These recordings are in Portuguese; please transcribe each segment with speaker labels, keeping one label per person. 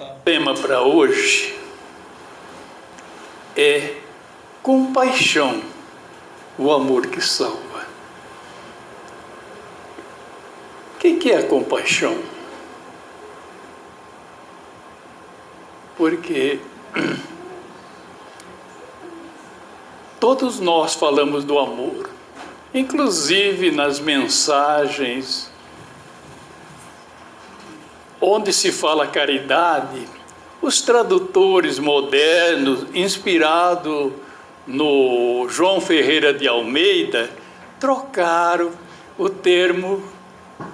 Speaker 1: O tema para hoje é compaixão, o amor que salva. O que é a compaixão? Porque todos nós falamos do amor, inclusive nas mensagens onde se fala caridade, os tradutores modernos, inspirados no João Ferreira de Almeida, trocaram o termo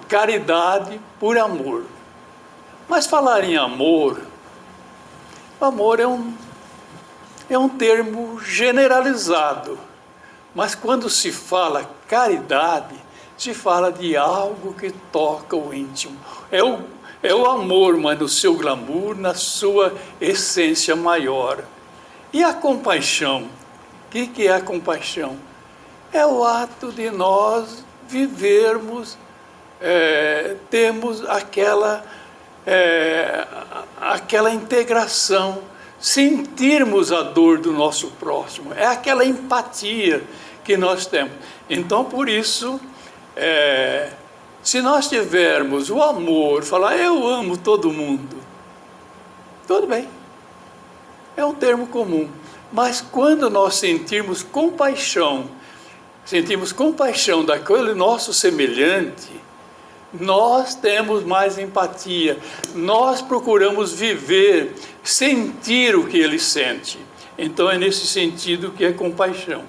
Speaker 1: caridade por amor. Mas falar em amor, amor é um termo generalizado, mas quando se fala caridade, se fala de algo que toca o íntimo. É o amor, mas no seu glamour, na sua essência maior. E a compaixão? O que é a compaixão? É o ato de nós vivermos, termos aquela integração, sentirmos a dor do nosso próximo. É aquela empatia que nós temos. Então, por isso, se nós tivermos o amor, falar eu amo todo mundo, tudo bem, é um termo comum. Mas quando nós sentimos compaixão daquele nosso semelhante, nós temos mais empatia, nós procuramos viver, sentir o que ele sente. Então é nesse sentido que é compaixão.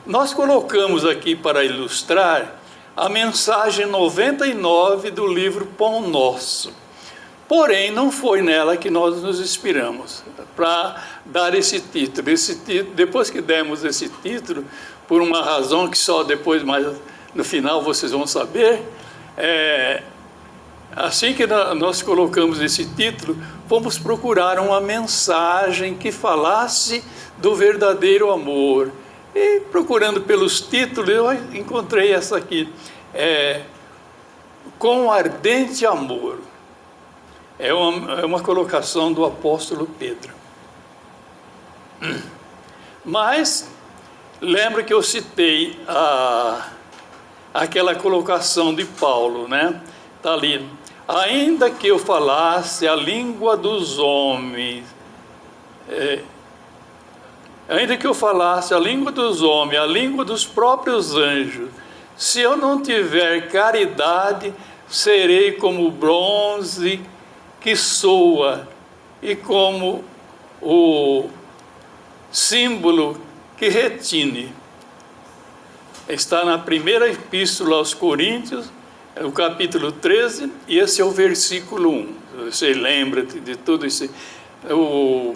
Speaker 1: Nós colocamos aqui para ilustrar a mensagem 99 do livro Pão Nosso. Porém, não foi nela que nós nos inspiramos para dar esse título. Depois que demos esse título, por uma razão que só depois, mais no final, vocês vão saber, assim que nós colocamos esse título, fomos procurar uma mensagem que falasse do verdadeiro amor. E procurando pelos títulos, eu encontrei essa aqui, Com Ardente Amor. É uma colocação do apóstolo Pedro. Mas, lembra que eu citei aquela colocação de Paulo, né? Está ali. Ainda que eu falasse a língua dos homens, ainda que eu falasse a língua dos homens, a língua dos próprios anjos, se eu não tiver caridade, serei como o bronze que soa e como o símbolo que retine. Está na primeira epístola aos Coríntios, o capítulo 13, e esse é o versículo 1. Você lembra de tudo isso? O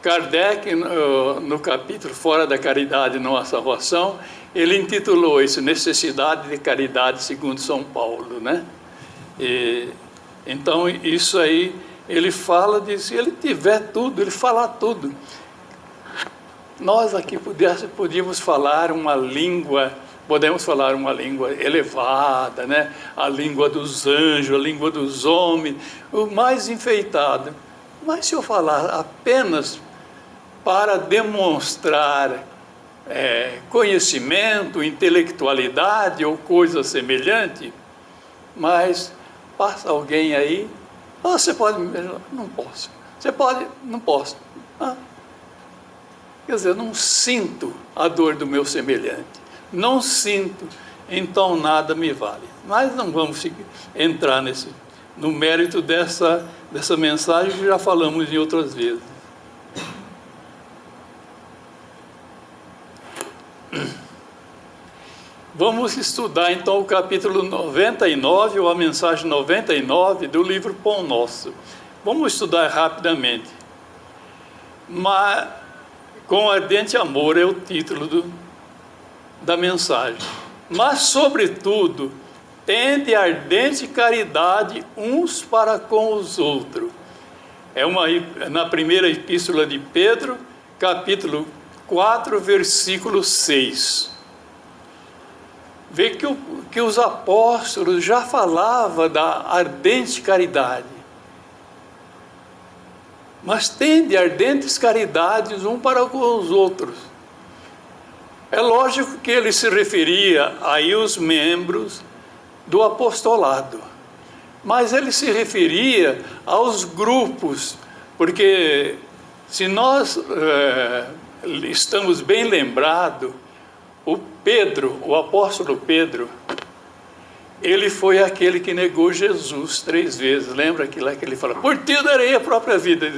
Speaker 1: Kardec, no capítulo Fora da Caridade não há salvação, ele intitulou isso Necessidade de Caridade segundo São Paulo, né? Então, isso aí, ele fala disso, se ele tiver tudo, ele fala tudo. Nós aqui podíamos falar uma língua, podemos falar uma língua elevada, né? A língua dos anjos, a língua dos homens, o mais enfeitado. Mas se eu falar apenas para demonstrar conhecimento, intelectualidade ou coisa semelhante, mas passa alguém aí, você pode, não posso, você pode, não posso. Quer dizer, eu não sinto a dor do meu semelhante, não sinto, então nada me vale. Mas não vamos entrar no mérito dessa mensagem que já falamos em outras vezes. Vamos estudar então o capítulo 99, ou a mensagem 99 do livro Pão Nosso. Vamos estudar rapidamente. Com ardente amor é o título da mensagem. Mas, sobretudo, tende ardente caridade uns para com os outros. Na primeira epístola de Pedro, capítulo 4, versículo 6. Vê que os apóstolos já falavam da ardente caridade. mas tende ardentes caridades um para com os outros. É lógico que ele se referia aí os membros do apostolado, mas ele se referia aos grupos, porque se nós estamos bem lembrados, o Pedro, o apóstolo Pedro, ele foi aquele que negou Jesus 3 vezes. Lembra aquilo que ele fala: por ti eu darei a própria vida.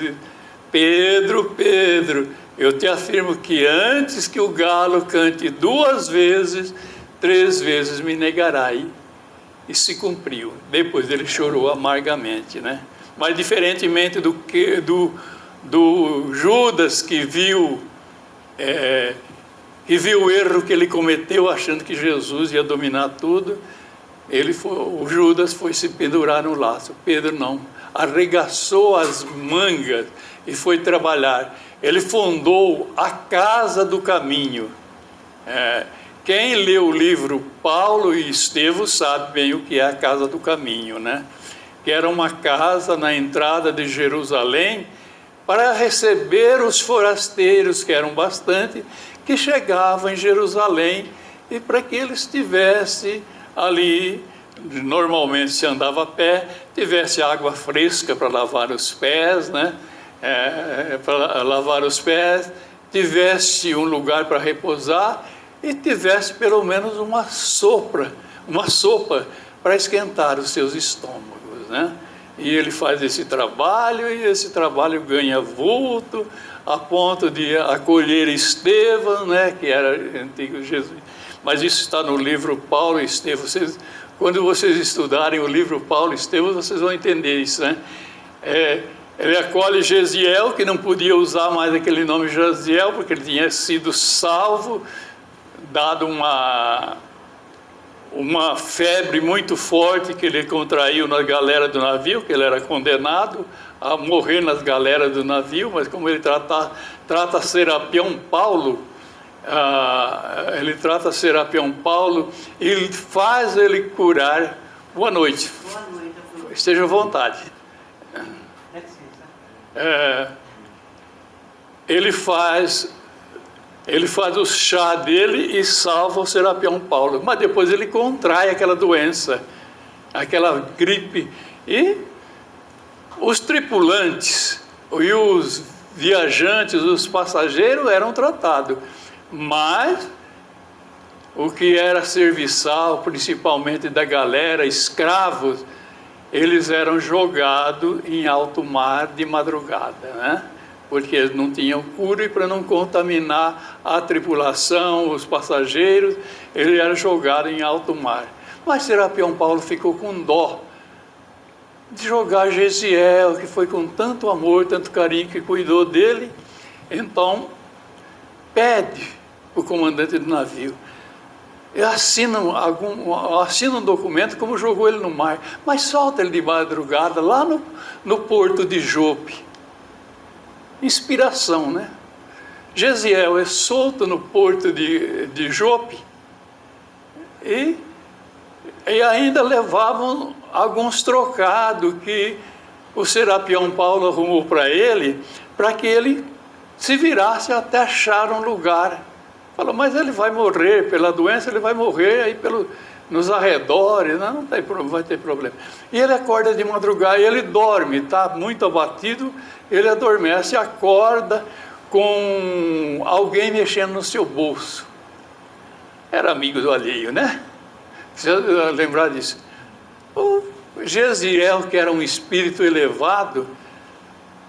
Speaker 1: Pedro, Pedro, eu te afirmo que antes que o galo cante 2 vezes, 3 vezes me negarás. E se cumpriu. Depois ele chorou amargamente, né? Mas diferentemente do Judas, que viu o erro que ele cometeu, achando que Jesus ia dominar tudo, o Judas foi se pendurar no laço. Pedro não, arregaçou as mangas e foi trabalhar. Ele fundou a Casa do Caminho. Quem lê o livro Paulo e Estevão sabe bem o que é a Casa do Caminho, né? Que era uma casa na entrada de Jerusalém para receber os forasteiros, que eram bastante, que chegavam em Jerusalém, e para que eles tivessem ali, normalmente se andava a pé, tivesse água fresca para lavar os pés, né? Para lavar os pés, tivesse um lugar para repousar e tivesse pelo menos uma sopa para esquentar os seus estômagos, né? E ele faz esse trabalho, e esse trabalho ganha vulto, a ponto de acolher Estevão, né, que era antigo Jesus. Mas isso está no livro Paulo e Estevão. Quando vocês estudarem o livro Paulo e Estevão, vocês vão entender isso, né? Ele acolhe Gesiel, que não podia usar mais aquele nome Gesiel, porque ele tinha sido salvo, dado uma febre muito forte que ele contraiu na galera do navio, que ele era condenado a morrer nas galeras do navio, mas como ele trata Serapião Paulo, e faz ele curar. Boa noite.
Speaker 2: Boa noite.
Speaker 1: Esteja à vontade. Ele faz o chá dele e salva o Serapião Paulo, mas depois ele contrai aquela doença, aquela gripe, e os tripulantes e os viajantes, os passageiros eram tratados, mas o que era serviçal, principalmente da galera, escravos, eles eram jogados em alto mar de madrugada, né? Porque eles não tinham cura, e para não contaminar a tripulação, os passageiros, ele era jogado em alto mar. Mas Serapião Paulo ficou com dó de jogar Gesiel, que foi com tanto amor, tanto carinho, que cuidou dele. Então pede o comandante do navio, assina um documento como jogou ele no mar, mas solta ele de madrugada lá no porto de Jope. Inspiração, né? Gesiel é solto no porto de Jope, e ainda levavam alguns trocados que o Serapião Paulo arrumou para ele, para que ele se virasse até achar um lugar. Falou: mas ele vai morrer pela doença, ele vai morrer aí nos arredores, não vai ter problema. E ele acorda de madrugada, e ele dorme, está muito abatido, ele adormece, acorda com alguém mexendo no seu bolso. Era amigo do alheio, né? Você lembrar disso? O Gesiel, que era um espírito elevado,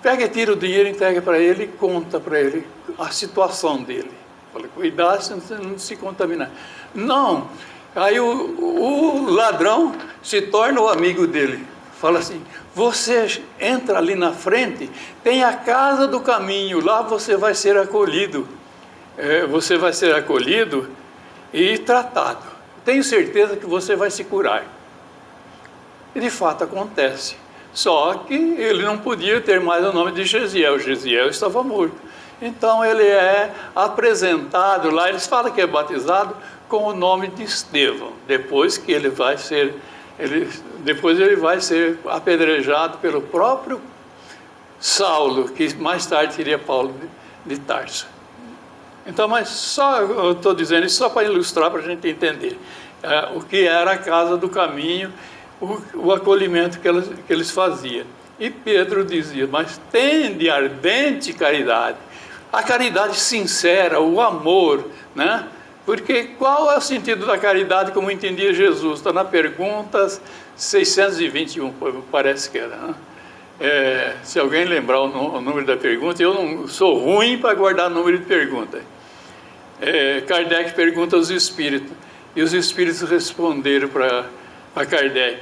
Speaker 1: pega e tira o dinheiro, entrega para ele e conta para ele a situação dele. Fala: cuidado, você não se contaminar. Não. Aí o ladrão se torna o amigo dele. Fala assim: você entra ali na frente, tem a Casa do Caminho, lá você vai ser acolhido. Você vai ser acolhido e tratado. Tenho certeza que você vai se curar. E de fato acontece. Só que ele não podia ter mais o nome de Gesiel. Gesiel estava morto. Então ele é apresentado lá, eles falam que é batizado com o nome de Estevão, depois ele vai ser apedrejado pelo próprio Saulo, que mais tarde seria Paulo de Tarso. Então, mas só eu estou dizendo isso só para ilustrar, para a gente entender o que era a casa do caminho, o acolhimento que eles faziam. E Pedro dizia, mas tende ardente caridade, a caridade sincera, o amor, né? Porque qual é o sentido da caridade como entendia Jesus? Está na pergunta 621, parece que era, né? Se alguém lembrar o número da pergunta, eu não sou ruim para guardar o número de perguntas. Kardec pergunta aos espíritos, e os espíritos responderam para Kardec.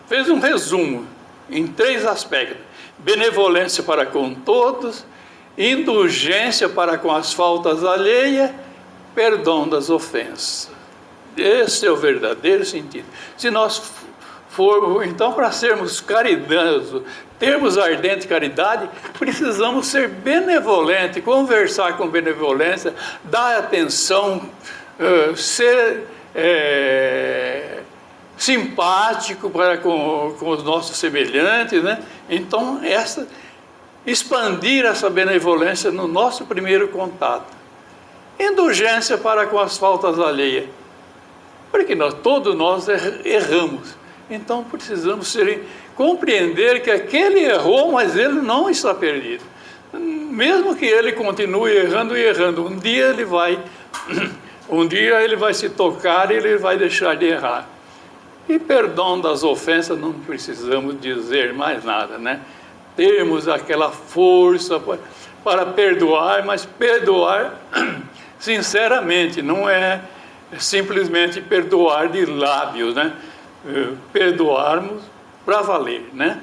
Speaker 1: Fez um resumo em 3 aspectos: benevolência para com todos, indulgência para com as faltas alheias, perdão das ofensas. Esse é o verdadeiro sentido. Se nós formos, então, para sermos caridosos, termos ardente caridade, precisamos ser benevolentes, conversar com benevolência, dar atenção, ser simpático para com os nossos semelhantes, né? Então, expandir essa benevolência no nosso primeiro contato. Indulgência para com as faltas alheias, porque todos nós erramos. Então precisamos compreender que aquele errou, mas ele não está perdido. Mesmo que ele continue errando e errando, um dia ele vai se tocar e ele vai deixar de errar. E perdão das ofensas, não precisamos dizer mais nada, né? Temos aquela força para perdoar, mas perdoar sinceramente, não é simplesmente perdoar de lábios, né? Perdoarmos para valer, né?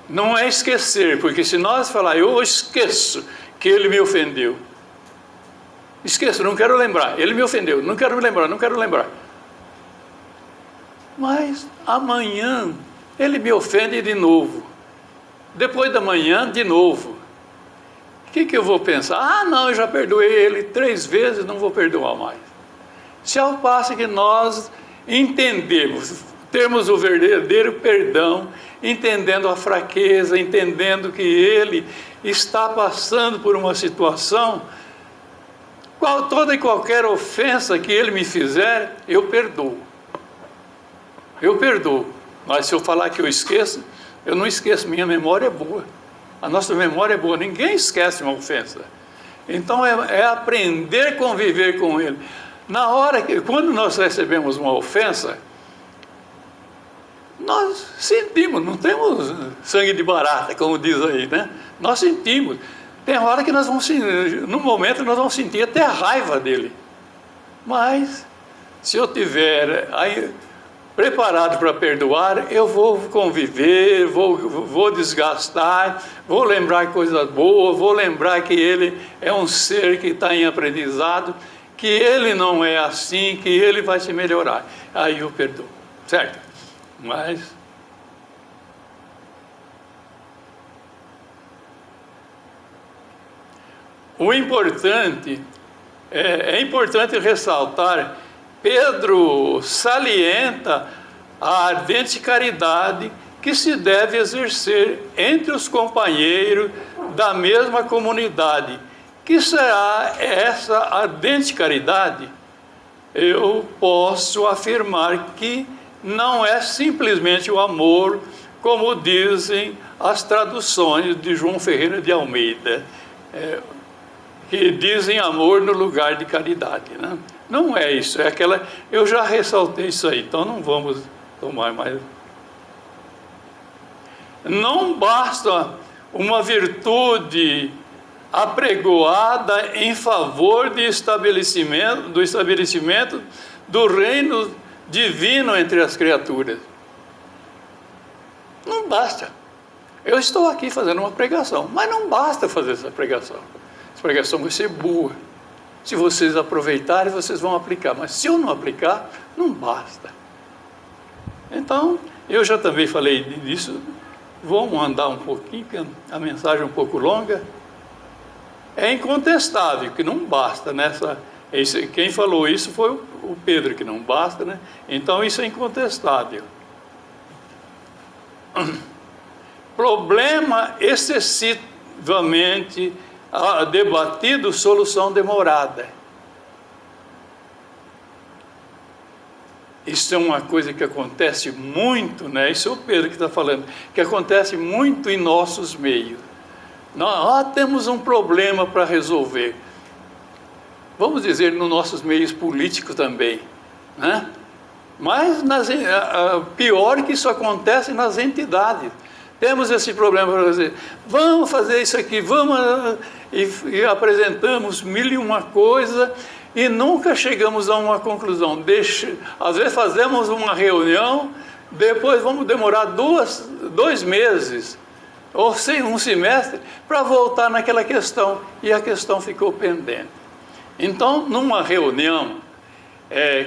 Speaker 1: Não é esquecer, porque se nós falar, eu esqueço que ele me ofendeu, esqueço, não quero lembrar, ele me ofendeu, não quero me lembrar, não quero lembrar. Mas amanhã ele me ofende de novo, depois da manhã de novo. O que eu vou pensar? Ah, não, eu já perdoei ele 3 vezes, não vou perdoar mais. Se ao passo que nós entendemos, temos o verdadeiro perdão, entendendo a fraqueza, entendendo que ele está passando por uma situação, toda e qualquer ofensa que ele me fizer, eu perdoo. Eu perdoo. Mas se eu falar que eu esqueço, eu não esqueço, minha memória é boa. A nossa memória é boa, ninguém esquece uma ofensa. Então é aprender a conviver com ele. Quando nós recebemos uma ofensa, nós sentimos, não temos sangue de barata, como diz aí, né? Nós sentimos. Tem hora que nós vamos sentir, no momento nós vamos sentir até a raiva dele. Mas, se eu tiver preparado para perdoar, eu vou conviver, vou desgastar, vou lembrar coisas boas, vou lembrar que ele é um ser que está em aprendizado, que ele não é assim, que ele vai se melhorar. Aí eu perdoo, certo? Mas o importante, é importante ressaltar, Pedro salienta a ardente caridade que se deve exercer entre os companheiros da mesma comunidade. Que será essa ardente caridade? Eu posso afirmar que não é simplesmente o amor, como dizem as traduções de João Ferreira de Almeida, que dizem amor no lugar de caridade, né? Não é isso, é aquela... Eu já ressaltei isso aí, então não vamos tomar mais. Não basta uma virtude apregoada em favor do estabelecimento do reino divino entre as criaturas. Não basta. Eu estou aqui fazendo uma pregação, mas não basta fazer essa pregação. Essa pregação vai ser boa. Se vocês aproveitarem, vocês vão aplicar. Mas se eu não aplicar, não basta. Então, eu já também falei disso. Vamos andar um pouquinho, porque a mensagem é um pouco longa. É incontestável que não basta nessa... Quem falou isso foi o Pedro, que não basta, né? Então, isso é incontestável. problema excessivamente debatido, solução demorada. Isso é uma coisa que acontece muito, né? Isso é o Pedro que está falando, que acontece muito em nossos meios. Nós temos um problema para resolver. Vamos dizer, nos nossos meios políticos também, né? Mas pior que isso acontece nas entidades. Temos esse problema para fazer. Vamos fazer isso aqui, vamos... E apresentamos mil e uma coisa e nunca chegamos a uma conclusão. Às vezes fazemos uma reunião, depois vamos demorar 2 meses ou um semestre para voltar naquela questão, e a questão ficou pendente. Então, numa reunião,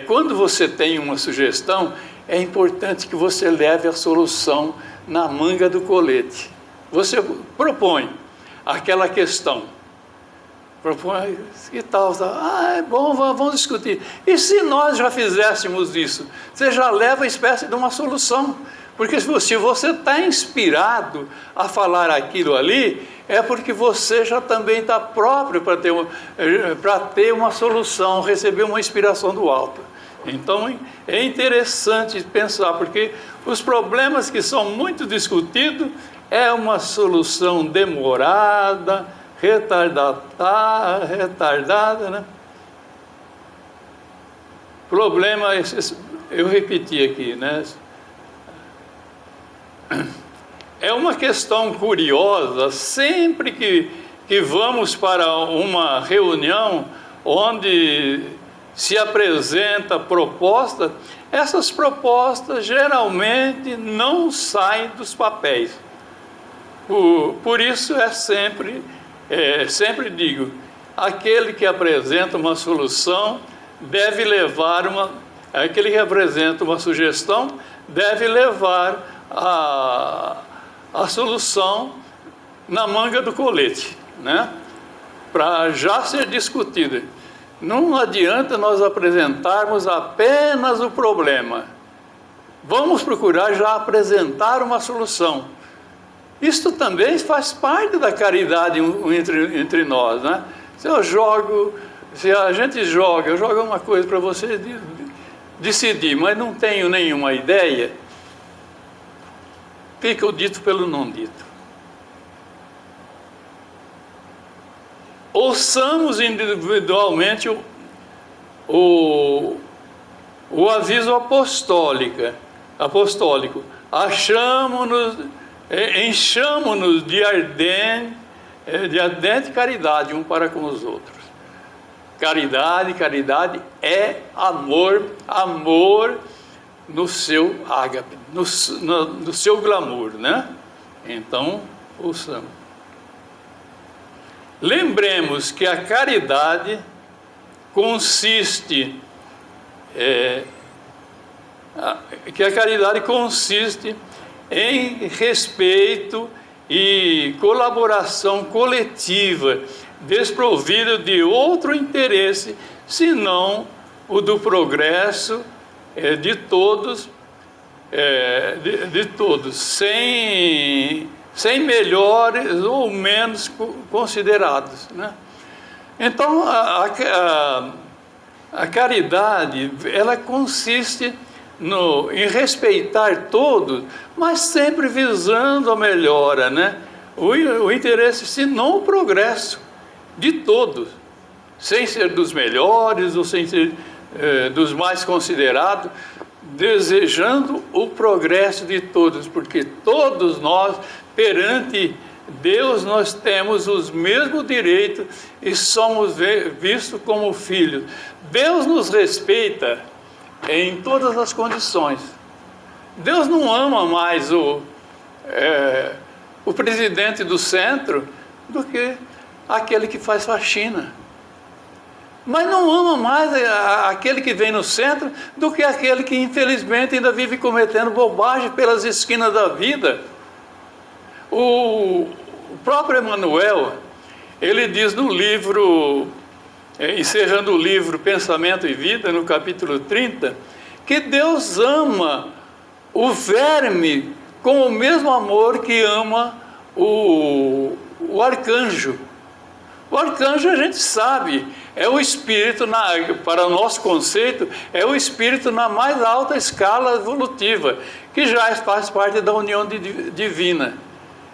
Speaker 1: quando você tem uma sugestão, é importante que você leve a solução na manga do colete. Você propõe aquela questão. Propõe, que tal? É bom, vamos discutir. E se nós já fizéssemos isso? Você já leva a espécie de uma solução. Porque se você está inspirado a falar aquilo ali, é porque você já também está próprio para ter uma solução, receber uma inspiração do alto. Então, é interessante pensar, porque os problemas que são muito discutidos é uma solução demorada, retardada, né? Problema, eu repeti aqui, né? É uma questão curiosa, sempre que vamos para uma reunião onde se apresenta proposta, essas propostas geralmente não saem dos papéis. Por isso sempre digo, aquele que apresenta uma solução deve levar aquele que apresenta uma sugestão deve levar a solução na manga do colete, né? Para já ser discutida. Não adianta nós apresentarmos apenas o problema. Vamos procurar já apresentar uma solução. Isto também faz parte da caridade entre nós, né? Se a gente eu jogo uma coisa para você decidir, mas não tenho nenhuma ideia, fica o dito pelo não dito. Ouçamos individualmente o aviso apostólico. Enchamo-nos de ardente caridade um para com os outros. Caridade é amor no seu ágape, no seu glamour, né? Então, ouçamos. Lembremos que a caridade consiste em respeito e colaboração coletiva, desprovida de outro interesse, senão o do progresso de todos, sem melhores ou menos considerados, né? Então, a caridade, ela consiste em respeitar todos, mas sempre visando a melhora, né? O interesse, se não o progresso de todos, sem ser dos melhores ou sem ser dos mais considerados, desejando o progresso de todos, porque todos nós, perante Deus, nós temos os mesmos direitos e somos vistos como filhos. Deus nos respeita em todas as condições. Deus não ama mais o presidente do centro do que aquele que faz faxina. Mas não ama mais aquele que vem no centro do que aquele que, infelizmente, ainda vive cometendo bobagem pelas esquinas da vida. O próprio Emmanuel, ele diz no livro, encerrando o livro Pensamento e Vida, no capítulo 30, que Deus ama o verme com o mesmo amor que ama o arcanjo. O arcanjo, a gente sabe, é o espírito, para o nosso conceito, é o espírito na mais alta escala evolutiva, que já faz parte da união divina.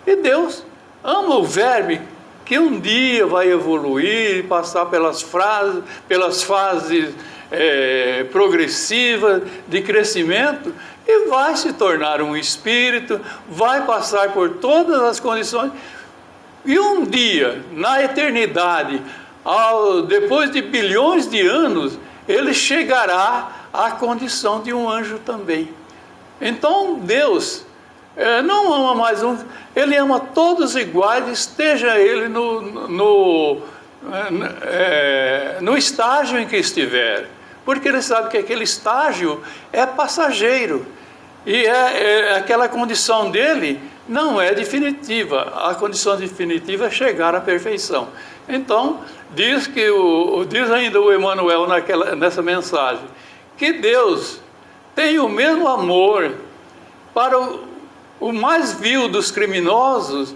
Speaker 1: E Deus ama o verme, que um dia vai evoluir, passar pelas fases progressivas de crescimento, e vai se tornar um espírito, vai passar por todas as condições. E um dia, na eternidade, depois de bilhões de anos, ele chegará à condição de um anjo também. Então Deus não ama mais um, ele ama todos iguais, esteja ele no estágio em que estiver, porque ele sabe que aquele estágio é passageiro, e aquela condição dele não é definitiva. A condição definitiva é chegar à perfeição. Então, diz ainda o Emmanuel nessa mensagem, que Deus tem o mesmo amor para o mais vil dos criminosos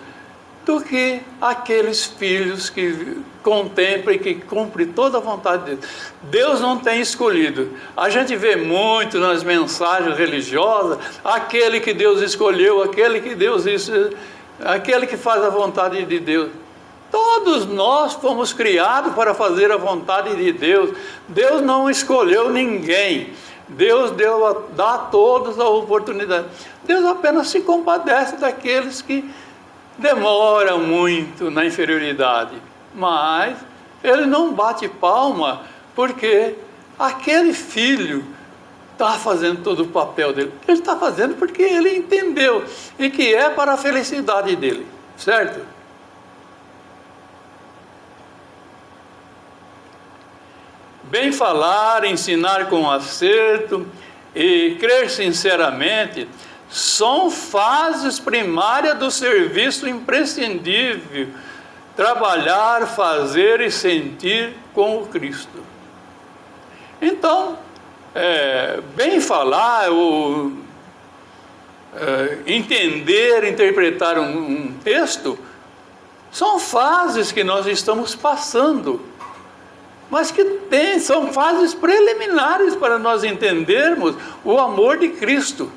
Speaker 1: do que aqueles filhos que contemplam e que cumprem toda a vontade de Deus. Deus não tem escolhido. A gente vê muito nas mensagens religiosas, aquele que Deus escolheu, aquele que faz a vontade de Deus. Todos nós fomos criados para fazer a vontade de Deus. Deus não escolheu ninguém. Deus dá a todos a oportunidade. Deus apenas se compadece daqueles que demoram muito na inferioridade. Mas ele não bate palma porque aquele filho está fazendo todo o papel dele. Ele está fazendo porque ele entendeu e que é para a felicidade dele, certo? Bem falar, ensinar com acerto e crer sinceramente são fases primárias do serviço imprescindível. Trabalhar, fazer e sentir com o Cristo. Então, bem falar, entender, interpretar um texto, são fases que nós estamos passando, mas que são fases preliminares para nós entendermos o amor de Cristo.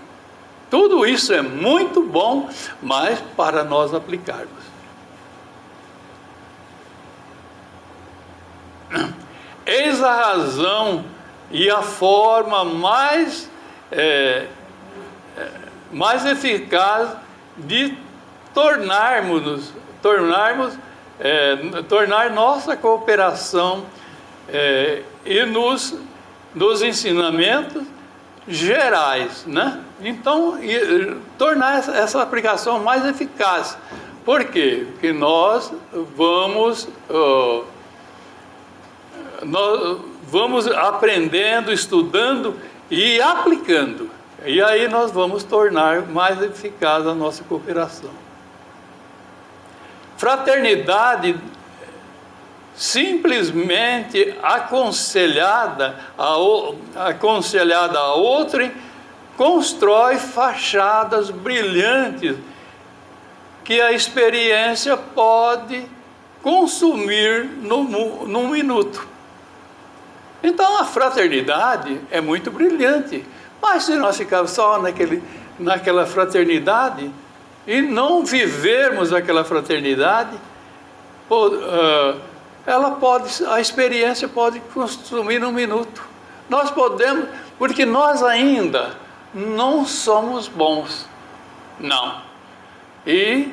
Speaker 1: Tudo isso é muito bom, mas para nós aplicarmos. Eis a razão e a forma mais eficaz de tornar nossa cooperação e nos ensinamentos gerais, né? Então, tornar essa aplicação mais eficaz. Por quê? Porque nós vamos aprendendo, estudando e aplicando. E aí nós vamos tornar mais eficaz a nossa cooperação. Fraternidade simplesmente aconselhada a outrem, constrói fachadas brilhantes que a experiência pode consumir num minuto. Então a fraternidade é muito brilhante, mas se nós ficarmos só naquela fraternidade e não vivermos aquela fraternidade, a experiência pode consumir num minuto. Nós podemos, porque nós ainda não somos bons, não. E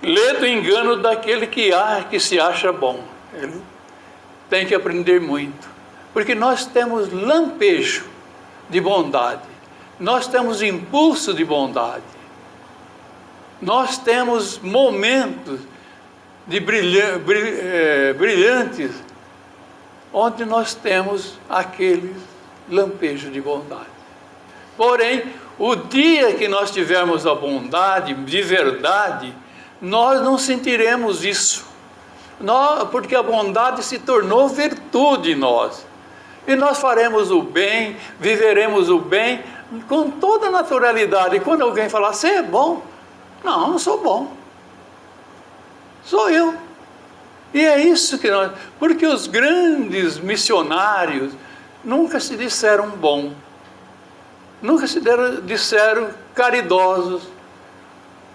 Speaker 1: lê do engano daquele que se acha bom. Ele tem que aprender muito, porque nós temos lampejo de bondade, nós temos impulso de bondade, nós temos momentos de brilhantes, onde nós temos aquele lampejo de bondade. Porém, o dia que nós tivermos a bondade de verdade, nós não sentiremos isso, porque a bondade se tornou virtude em nós. E nós faremos o bem, viveremos o bem, com toda naturalidade. E quando alguém falar, você é bom? Não, não sou bom. Sou eu. E é isso que nós... Porque os grandes missionários nunca se disseram bom. Nunca se disseram caridosos.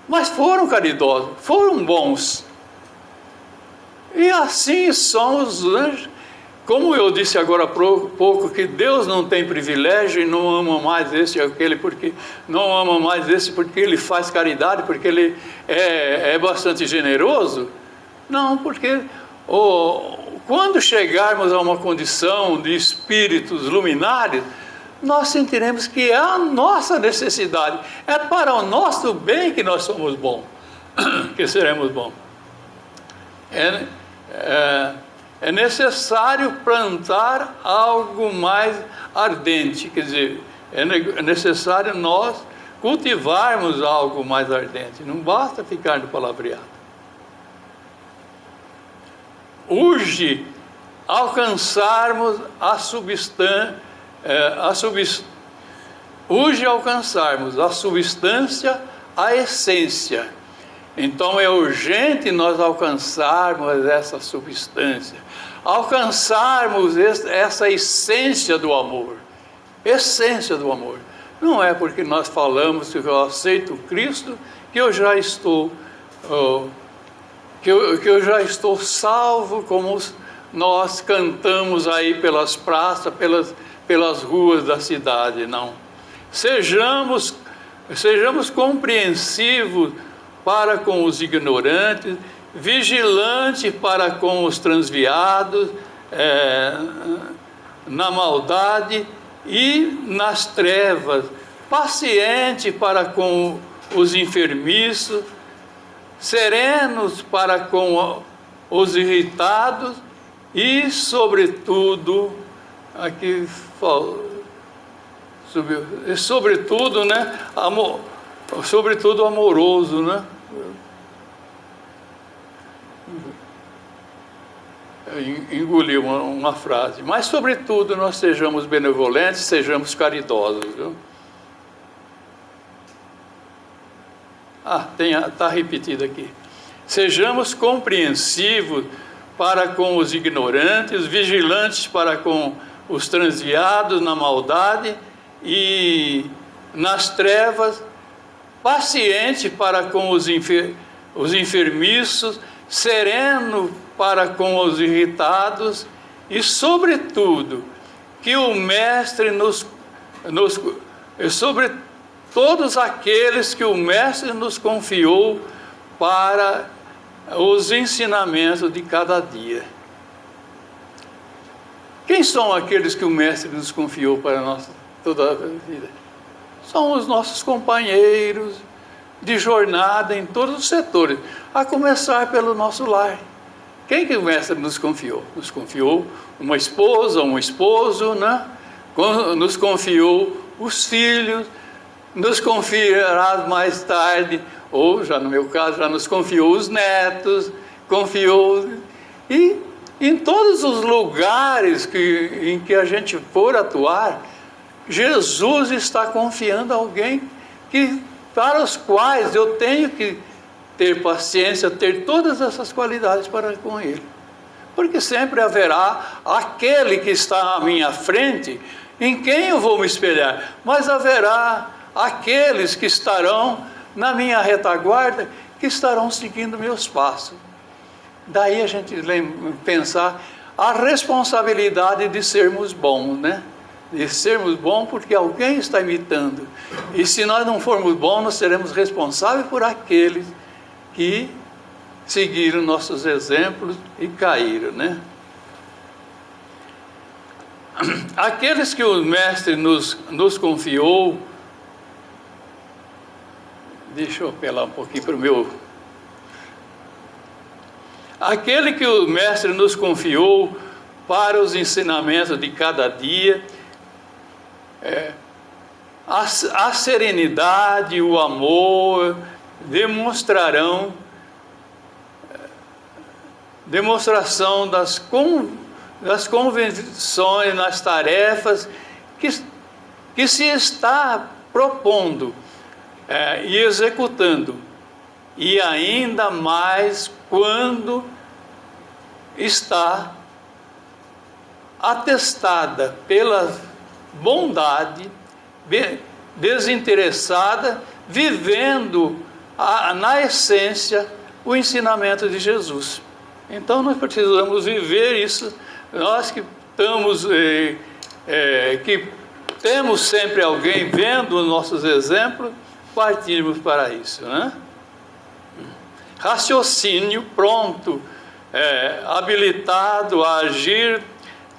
Speaker 1: Mas foram caridosos, foram bons. E assim são os anjos. Como eu disse agora há pouco, que Deus não tem privilégio e não ama mais esse ou aquele, porque não ama mais esse porque ele faz caridade, porque ele é bastante generoso. Não, porque quando chegarmos a uma condição de espíritos luminares, nós sentiremos que é a nossa necessidade, é para o nosso bem que nós somos bons, que seremos bons. É necessário plantar algo mais ardente, quer dizer, é necessário nós cultivarmos algo mais ardente, não basta ficar no palavreado. Urge alcançarmos urge alcançarmos a substância, a essência. Então é urgente nós alcançarmos essa substância, alcançarmos essa essência do amor. Essência do amor. Não é porque nós falamos que eu aceito Cristo que eu já estou que eu já estou salvo, como nós cantamos aí pelas praças, pelas ruas da cidade. Não. Sejamos compreensivos para com os ignorantes, vigilante para com os transviados, na maldade e nas trevas, paciente para com os enfermiços, serenos para com os irritados e, sobretudo, aqui sobretudo, né, sobretudo amoroso, né? Engoliu uma frase. Mas, sobretudo, nós sejamos benevolentes, sejamos caridosos, viu? Está repetido aqui. Sejamos compreensivos para com os ignorantes, vigilantes para com os transviados na maldade e nas trevas, paciente para com os enfermiços, sereno para com os irritados e, sobretudo, que o Mestre sobre todos aqueles que o Mestre nos confiou para os ensinamentos de cada dia. Quem são aqueles que o Mestre nos confiou para toda a vida? São os nossos companheiros de jornada em todos os setores, a começar pelo nosso lar. Quem que o Mestre nos confiou? Nos confiou uma esposa, um esposo, né? Nos confiou os filhos, nos confiará mais tarde, ou já no meu caso, já nos confiou os netos, confiou... E em todos os lugares em que a gente for atuar, Jesus está confiando alguém para os quais eu tenho que ter paciência, ter todas essas qualidades para com ele. Porque sempre haverá aquele que está à minha frente, em quem eu vou me espelhar, mas haverá aqueles que estarão na minha retaguarda, que estarão seguindo meus passos. Daí a gente pensar a responsabilidade de sermos bons, né? De sermos bons porque alguém está imitando. E se nós não formos bons, nós seremos responsáveis por aqueles que seguiram nossos exemplos e caíram, né? Aqueles que o Mestre nos confiou, deixa eu apelar um pouquinho para o meu... Aquele que o Mestre nos confiou para os ensinamentos de cada dia, a serenidade, o amor, demonstração das convenções nas tarefas que se está propondo e executando, e ainda mais quando está atestada pela bondade desinteressada, vivendo na essência o ensinamento de Jesus. Então nós precisamos viver isso, nós que estamos, que temos sempre alguém vendo os nossos exemplos, partirmos para isso, né? Raciocínio pronto, habilitado a agir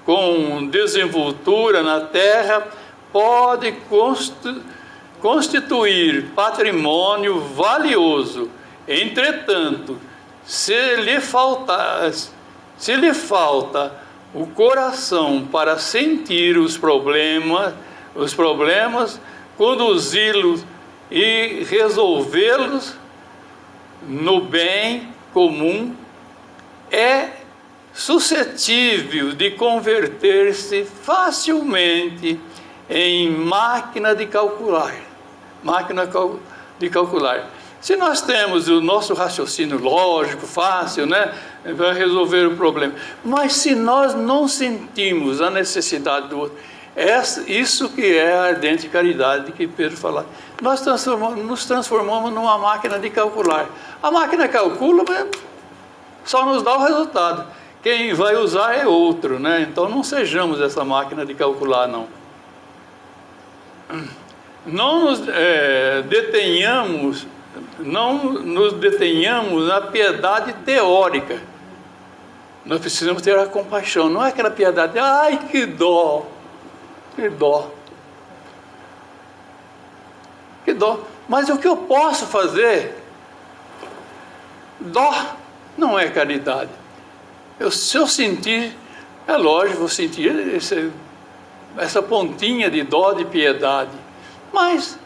Speaker 1: com desenvoltura na terra, pode constituir patrimônio valioso. Entretanto, se lhe falta o coração para sentir os problemas, conduzi-los e resolvê-los no bem comum, é suscetível de converter-se facilmente em máquina de calcular. Se nós temos o nosso raciocínio lógico, fácil, né, vai resolver o problema. Mas se nós não sentimos a necessidade do outro, isso que é a ardente caridade que Pedro falou. Nós nos transformamos numa máquina de calcular. A máquina calcula, mas só nos dá o resultado. Quem vai usar é outro, né? Então não sejamos essa máquina de calcular, não. Não nos detenhamos na piedade teórica. Nós precisamos ter a compaixão. Não é aquela piedade, ai que dó, que dó, que dó. Mas o que eu posso fazer? Dó não é caridade. Se eu sentir, é lógico, vou sentir essa pontinha de dó, de piedade. Mas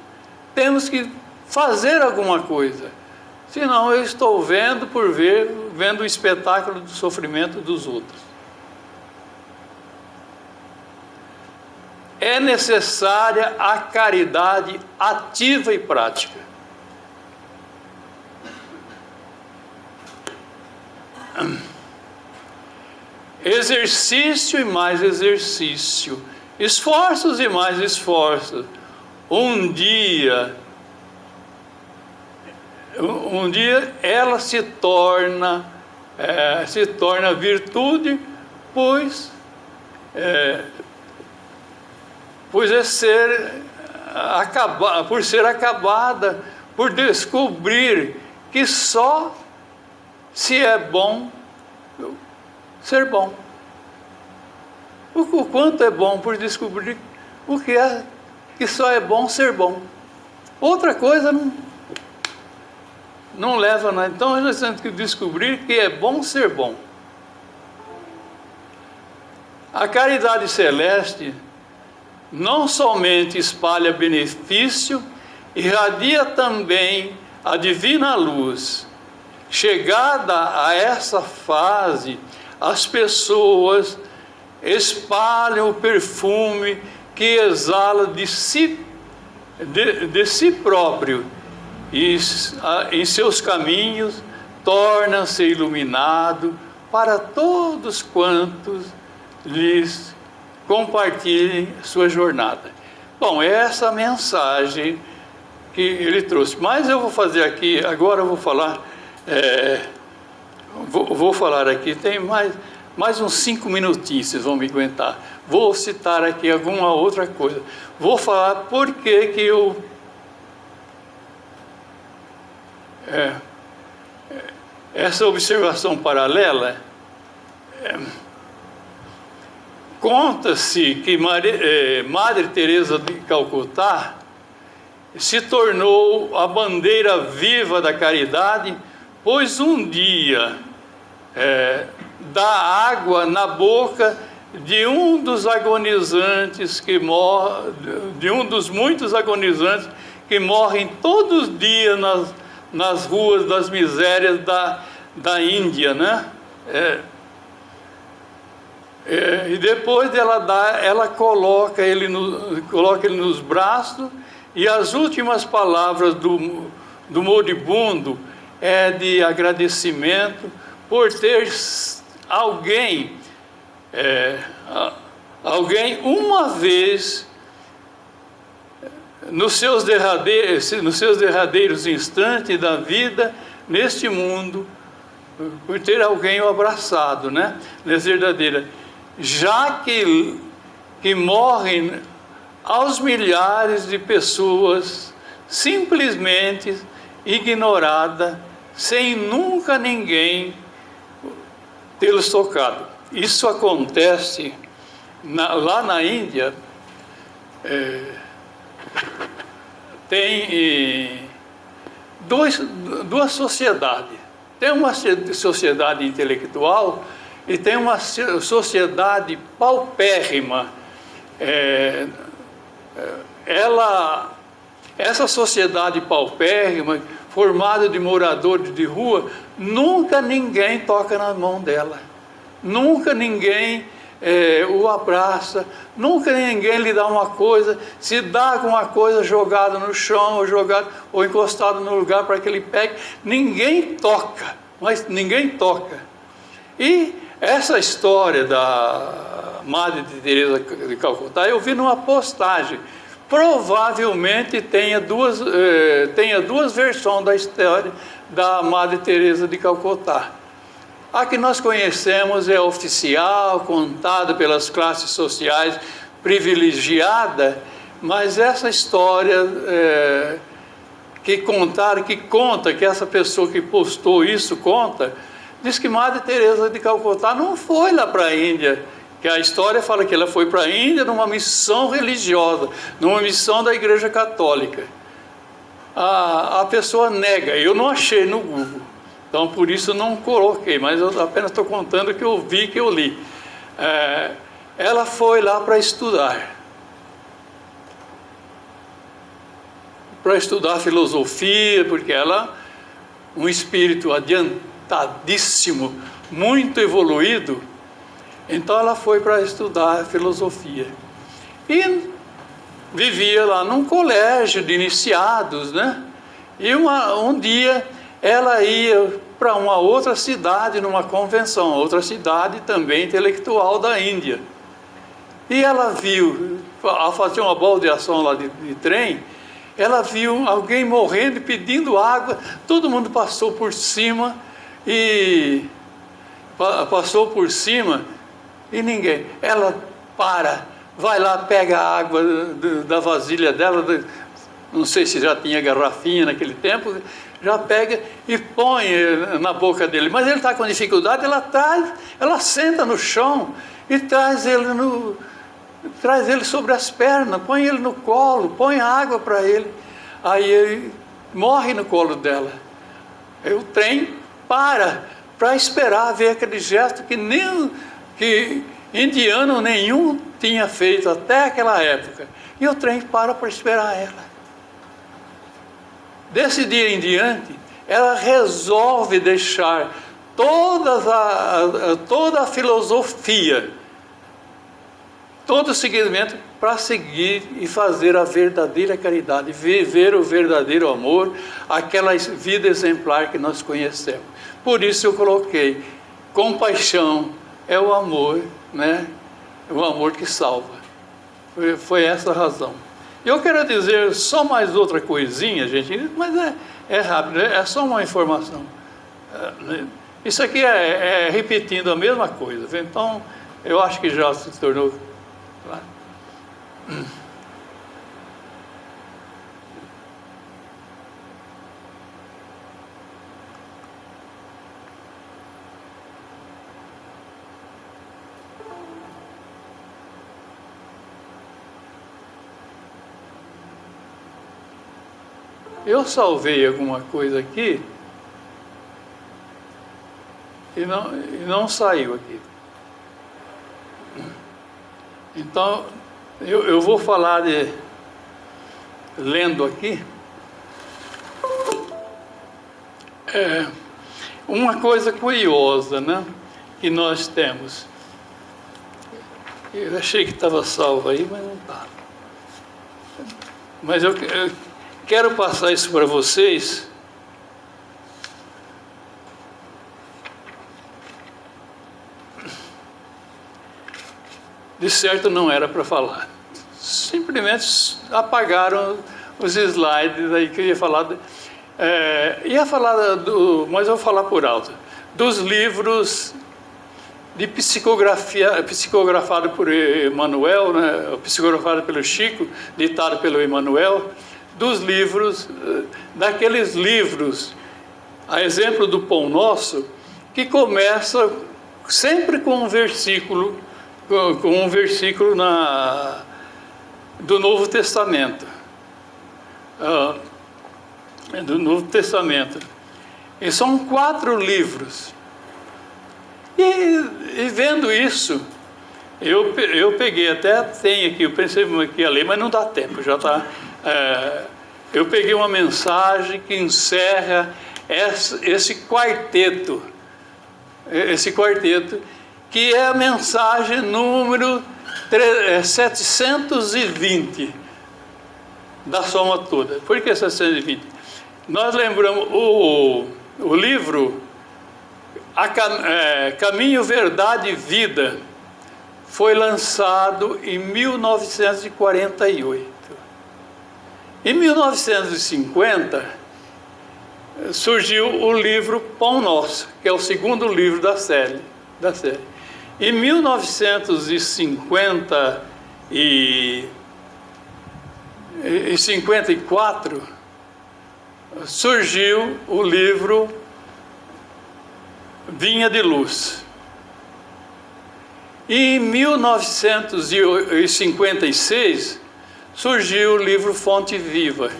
Speaker 1: temos que fazer alguma coisa. Senão eu estou vendo vendo o espetáculo do sofrimento dos outros. É necessária a caridade ativa e prática. Exercício e mais exercício, esforços e mais esforços. Um dia ela se torna virtude, pois por ser acabada, por descobrir que só se é bom ser bom. O quanto é bom por descobrir o que é que só é bom ser bom. Outra coisa não leva a nada. Então nós temos que descobrir que é bom ser bom. A caridade celeste não somente espalha benefício, irradia também a divina luz. Chegada a essa fase, as pessoas espalham o perfume que exala de si próprio e em seus caminhos torna-se iluminado para todos quantos lhes compartilhem sua jornada. Bom, é essa mensagem que ele trouxe. Mas eu vou fazer aqui, agora eu vou falar, vou falar aqui, tem mais uns 5 minutinhos, vocês vão me aguentar. Vou citar aqui alguma outra coisa. Vou falar por que eu essa observação paralela. Conta-se que Madre Teresa de Calcutá se tornou a bandeira viva da caridade, pois um dia dá água na boca de um dos agonizantes de um dos muitos agonizantes que morrem todos os dias nas ruas das misérias da Índia, né? E depois ela coloca ele nos braços, e as últimas palavras do moribundo é de agradecimento por ter alguém uma vez nos seus derradeiros instantes da vida neste mundo, por ter alguém o abraçado, né? Nessa verdadeira, já que morrem aos milhares de pessoas simplesmente ignorada, sem nunca ninguém tê-los tocado. Isso acontece lá na Índia. Tem duas sociedades. Tem uma sociedade intelectual e tem uma sociedade paupérrima. Essa sociedade paupérrima, formada de moradores de rua, nunca ninguém toca na mão dela, nunca ninguém o abraça, nunca ninguém lhe dá uma coisa, se dá alguma coisa jogada no chão, ou encostado no lugar para que ele pegue, ninguém toca, mas ninguém toca. E essa história da Madre Teresa de Calcutá, eu vi numa postagem. Provavelmente tenha duas versões da história da Madre Teresa de Calcutá. A que nós conhecemos é oficial, contada pelas classes sociais privilegiadas, mas essa história que conta, que essa pessoa que postou isso conta, diz que Madre Teresa de Calcutá não foi lá para a Índia, que a história fala que ela foi para a Índia numa missão religiosa, numa missão da Igreja Católica. A pessoa nega, eu não achei no Google, então por isso não coloquei, mas eu apenas estou contando o que eu vi, que eu li. Ela foi lá para estudar filosofia, porque ela, um espírito adiantadíssimo, muito evoluído. Então ela foi para estudar filosofia e vivia lá num colégio de iniciados, né? E um dia ela ia para uma outra cidade, numa convenção, outra cidade também intelectual da Índia. E ela viu, ao fazer uma baldeação lá de trem, ela viu alguém morrendo e pedindo água, todo mundo passou por cima e ninguém. Ela vai lá, pega a água da vasilha dela, não sei se já tinha garrafinha naquele tempo, já pega e põe na boca dele. Mas ele está com dificuldade, ela senta no chão e traz ele sobre as pernas, põe ele no colo, põe água para ele. Aí ele morre no colo dela. Aí o trem para esperar ver aquele gesto que indiano nenhum tinha feito até aquela época. E o trem para esperar ela. Desse dia em diante, ela resolve deixar toda a filosofia, todo o seguimento, para seguir e fazer a verdadeira caridade, viver o verdadeiro amor, aquela vida exemplar que nós conhecemos. Por isso eu coloquei, compaixão é o amor, né? É o amor que salva. Foi essa a razão. Eu quero dizer só mais outra coisinha, gente, mas é rápido, é só uma informação. Isso aqui é repetindo a mesma coisa, então eu acho que já se tornou claro. Eu salvei alguma coisa aqui e não saiu aqui. Então, eu vou falar lendo aqui, uma coisa curiosa, né, que nós temos. Eu achei que estava salvo aí, mas não está. Mas eu quero passar isso para vocês. De certo não era para falar. Simplesmente apagaram os slides aí que eu ia falar. Mas eu vou falar por alto. Dos livros de psicografia, psicografado por Emmanuel, né, psicografado pelo Chico, ditado pelo Emmanuel, dos livros, daqueles livros, a exemplo do Pão Nosso, que começa sempre com um versículo, do Novo Testamento. Do Novo Testamento. E são 4 livros. E vendo isso, eu peguei, até tem aqui, eu pensei que ia ler, mas não dá tempo, já está. Eu peguei uma mensagem que encerra esse quarteto, que é a mensagem número 720 da soma toda. Por que 720? Nós lembramos o livro Caminho, Verdade e Vida foi lançado em 1948. Em 1950 surgiu o livro Pão Nosso, que é o segundo livro da série. Em 1954 surgiu o livro Vinha de Luz. E em 1956 surgiu o livro Fonte Viva.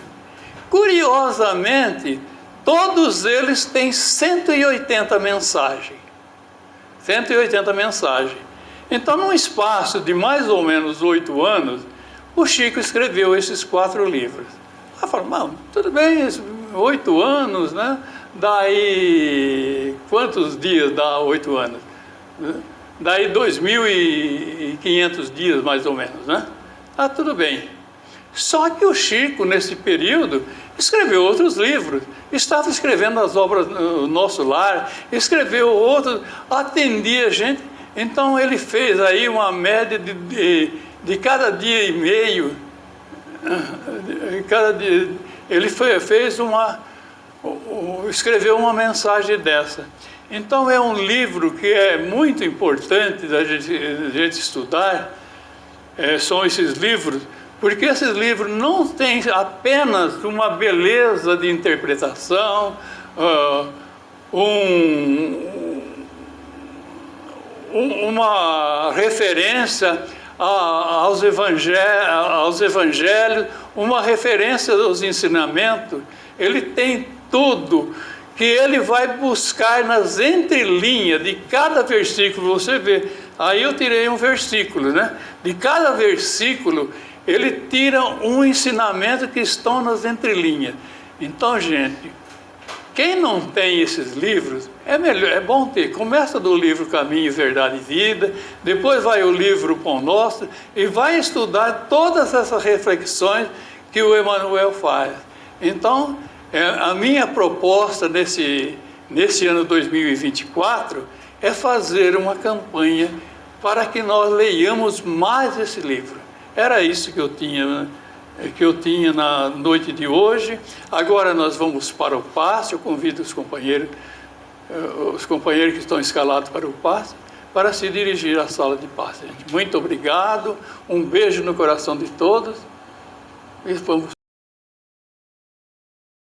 Speaker 1: Curiosamente, todos eles têm 180 mensagens. 180 mensagens. Então, num espaço de mais ou menos 8 anos, o Chico escreveu esses 4 livros. Ela falou, tudo bem, 8 anos, né? Daí, quantos dias dá 8 anos? Daí 2.500 dias, mais ou menos, né? Ah, tudo bem. Só que o Chico, nesse período, escreveu outros livros. Estava escrevendo as obras no Nosso Lar, escreveu outros, atendia gente. Então, ele fez aí uma média de cada dia e meio. Cada dia, ele escreveu uma mensagem dessa. Então é um livro que é muito importante da gente estudar, são esses livros, porque esses livros não têm apenas uma beleza de interpretação, uma referência aos evangelhos, uma referência aos ensinamentos. Ele tem tudo que ele vai buscar nas entrelinhas de cada versículo. Você vê, aí eu tirei um versículo, né? De cada versículo ele tira um ensinamento que estão nas entrelinhas. Então, gente, quem não tem esses livros, é bom ter. Começa do livro Caminho, Verdade e Vida, depois vai o livro Pão Nosso, e vai estudar todas essas reflexões que o Emmanuel faz. Então, a minha proposta nesse ano 2024 é fazer uma campanha para que nós leiamos mais esse livro. Era isso que eu tinha na noite de hoje. Agora nós vamos para o passe. Eu convido os companheiros que estão escalados para o passe, para se dirigir à sala de passe. Muito obrigado, um beijo no coração de todos e vamos